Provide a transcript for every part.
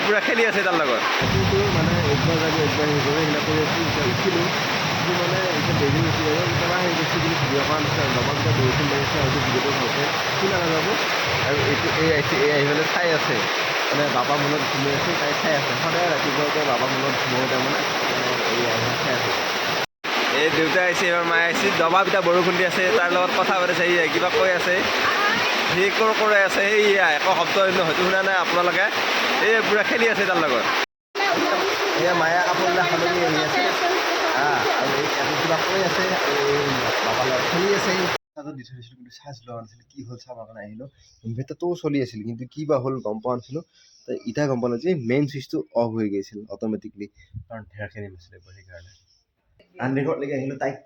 পুৰা খেলি আছে তাৰ লগত কিন্তু মানে একবাৰ যাব একবাৰ হেৰি কৰে এইবিলাক কৰি আছিলোঁ উঠিলোঁ কিন্তু মানে এতিয়া দেৰি হৈছে আৰু কেতিয়াবা হেৰি কৰিছোঁ বুলি ভিডিঅ' কৰা নিচিনা লগত যেতিয়া বৰষুণ লাগিছে হয়তো ভিডিঅ'টো ভালকৈ শুনা নাযাব আৰু এইটো এই আহি পেলাই চাই আছে মানে বাবা মনত ঘুমি আছে তাই চাই আছে সদায় ৰাতিপুৱাকৈ বাবা মনত ঘুমোঁ তাৰমানে এই আহি চাই আছে এই দেউতা আহিছে এবাৰ মায়ে আহিছে দবা পিঠা বৰষুণ দি আছে তাৰ লগত কথা পাতিছে কিবা কৈ আছে সি কৈ আছে এইয়া একো শব্দ হয়তো শুনা নাই আপোনালোকে এই পুৰা খেলি আছে তাৰ লগত এয়া মায়ে কাপোৰবিলাক সলনি আহি আছে আৰু এই কিবা কৈ আছে বাবাৰ লগত খেলি আছে চাৰ্জত দি থৈ দিছিলোঁ কিন্তু চাৰ্জ লোৱা নাছিলোঁ কি হ'ল চাবৰ কাৰণে আহিলোঁ ইনভাৰ্টাৰটোও চলি আছিল কিন্তু কি বা হ'ল গম পোৱা নাছিলোঁ এতিয়া গম পালোঁ যে মেইন ছুইচটো অফ হৈ গৈছিল অট'মেটিকলি কাৰণ ঢেৰখিনি নাছিলে সেইকাৰণে আনৰেকৰ্ডলৈকে আহিলোঁ তাইক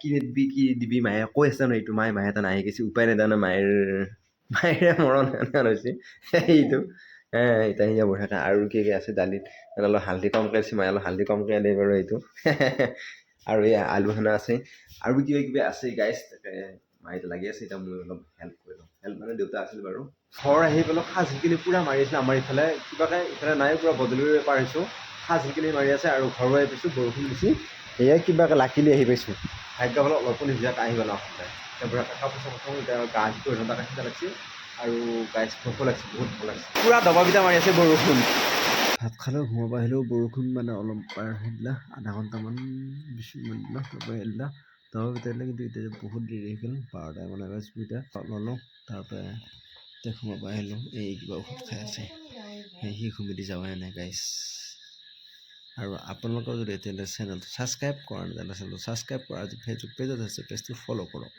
কি দিবি মায়ে কৈ আছে ন এইটো মায়ে এটা নাহি গৈছে উপায় নাই তাৰমানে মায়েৰে মৰণ হৈছে সেইটো এতিয়া সিয়া বহি থাকে আৰু কি আছে দালিত অলপ হালধি কমকৈ আছে মায়ে অলপ হালধি কমকৈ আনে বাৰু এইটো আৰু এই আলু খানা আছে আৰু কিবা আছে গাইছ তাকে মায়ে লাগি আছে এতিয়া মই অলপ হেল্প কৰি লওঁ হেল্প মানে দেউতা আছিল বাৰু ঘৰ আহি পেলাই সাজ শিকিলি পূৰা মাৰি আছিলে আমাৰ ইফালে কিবাকৈ ইফালে নাই পূৰা বদলিৰে পাৰ হৈছোঁ সাজ শিকিলি মাৰি আছে আৰু ঘৰ আহি পাইছোঁ বৰষুণ দিছে সেয়াই কিবাকৈ লাকিলি আহি পাইছোঁ ভাগ্য হ'ল অলপো নিজাকৈ আহি গ'ল অসমলৈ এতিয়া কাপোৰ চাপোৰ এতিয়া গা ধুই ঘণ্টা ৰাখিব লাগিছিল আৰু গাইছ ভোকো লাগিছে বহুত ভাল লাগিছে পূৰা দবা পিটা মাৰি আছে বৰষুণ ভাত খালেও ঘুমাব আহিলেও বৰষুণ মানে অলপ পাৰ আহিলা আধা ঘণ্টামান বেছি মিনিট তাৰপৰা আহিলা দবা পিটাইলে কিন্তু এতিয়া বহুত দেৰি হৈ গ'ল 12টা মানে দুইটা ল'লোঁ তাৰপৰা এতিয়া ঘুমাব আহিলোঁ এই কিবা ঔষধ খাই আছে সি ঘুমিদি যাৱাই নাই গাইছ আৰু আপোনালোকৰ যদি এতিয়ালৈ চেনেলটো ছাবস্ক্ৰাইব কৰা নাজানে চেনেলটো ছাবস্ক্ৰাইব কৰা ফেচবুক পেজত আছে পেজটো ফ'ল' কৰক